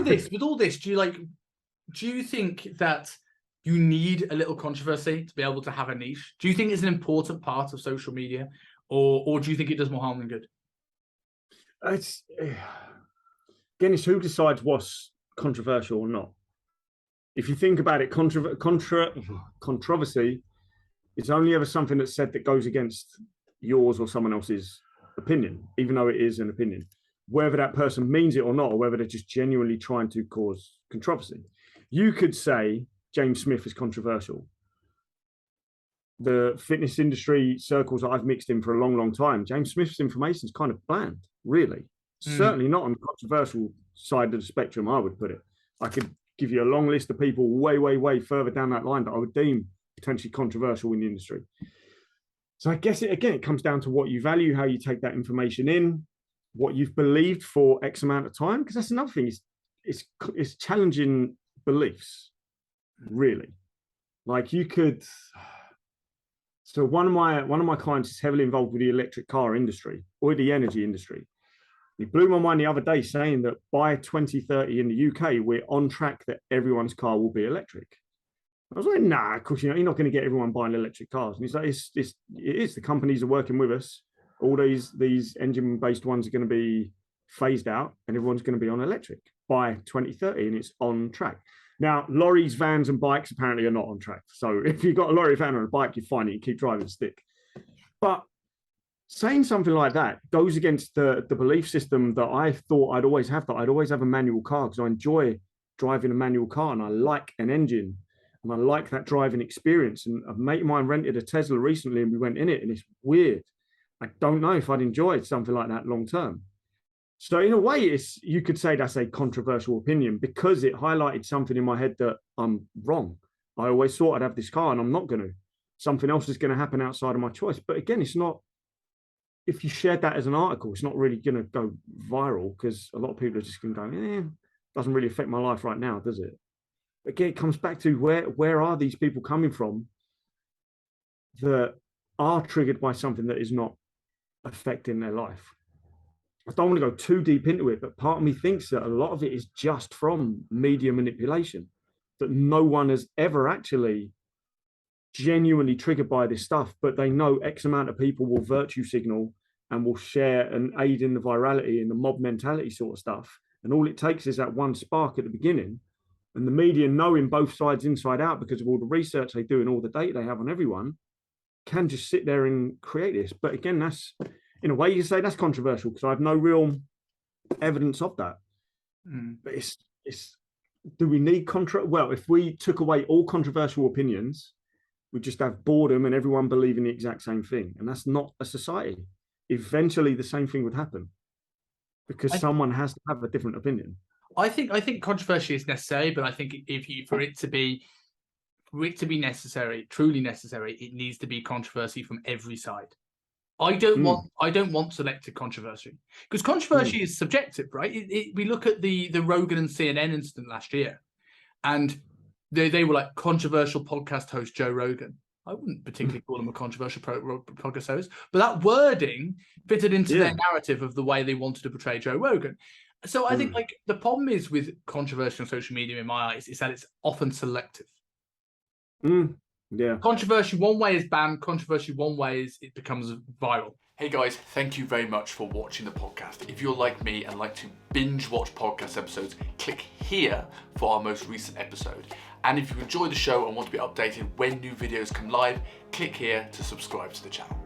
with all this, do you think that you need a little controversy to be able to have a niche? Do you think it's an important part of social media, or do you think it does more harm than good? It's again, it's who decides what's controversial or not. If you think about it, controversy is only ever something that's said that goes against yours or someone else's opinion, even though it is an opinion, whether that person means it or not, or whether they're just genuinely trying to cause controversy. You could say James Smith is controversial. The fitness industry circles that I've mixed in for a long, long time, James Smith's information is kind of bland, really. Certainly not on the controversial side of the spectrum, I would put it. I could give you a long list of people way, way, way further down that line that I would deem potentially controversial in the industry. So I guess it comes down to what you value, how you take that information in, what you've believed for X amount of time, because that's another thing. It's challenging beliefs, really. Like you could. So one of my clients is heavily involved with the electric car industry or the energy industry. He blew my mind the other day saying that by 2030 in the UK, we're on track that everyone's car will be electric. I was like, nah, of course, you're not going to get everyone buying electric cars. And he's like, it is. The companies are working with us. All these engine-based ones are going to be phased out and everyone's going to be on electric by 2030 and it's on track. Now, lorries, vans and bikes apparently are not on track. So if you've got a lorry, van or a bike, you're fine. You keep driving stick. But saying something like that goes against the belief system that I thought I'd always have, that I'd always have a manual car because I enjoy driving a manual car and I like an engine and I like that driving experience. And a mate of mine rented a Tesla recently and we went in it and it's weird. I don't know if I'd enjoy something like that long term. So in a way, you could say that's a controversial opinion because it highlighted something in my head that I'm wrong. I always thought I'd have this car and I'm not going to. Something else is going to happen outside of my choice. But again, it's not, if you shared that as an article, it's not really going to go viral because a lot of people are just going to go, doesn't really affect my life right now, does it? Again, it comes back to where are these people coming from that are triggered by something that is not affecting their life? I don't want to go too deep into it, but part of me thinks that a lot of it is just from media manipulation, that no one has ever actually genuinely triggered by this stuff, but they know X amount of people will virtue signal and will share and aid in the virality and the mob mentality sort of stuff. And all it takes is that one spark at the beginning. And the media, knowing both sides inside out because of all the research they do and all the data they have on everyone, can just sit there and create this. But again, that's, in a way, you say that's controversial because I have no real evidence of that. But it's do we need well, if we took away all controversial opinions, we just have boredom and everyone believing the exact same thing. And that's not a society. Eventually the same thing would happen because someone has to have a different opinion. I think controversy is necessary, but I think for it to be necessary, truly necessary, it needs to be controversy from every side. I don't want selective controversy because controversy is subjective, right? We look at the Rogan and CNN incident last year, and they were like controversial podcast host Joe Rogan. I wouldn't particularly call him a controversial podcast host, but that wording fitted into their narrative of the way they wanted to portray Joe Rogan. So I think like the problem is with controversy on social media, in my eyes, is that it's often selective. Yeah. Controversy one way is banned. Controversy one way is it becomes viral. Hey guys, thank you very much for watching the podcast. If you're like me and like to binge watch podcast episodes, click here for our most recent episode. And if you enjoy the show and want to be updated when new videos come live, click here to subscribe to the channel.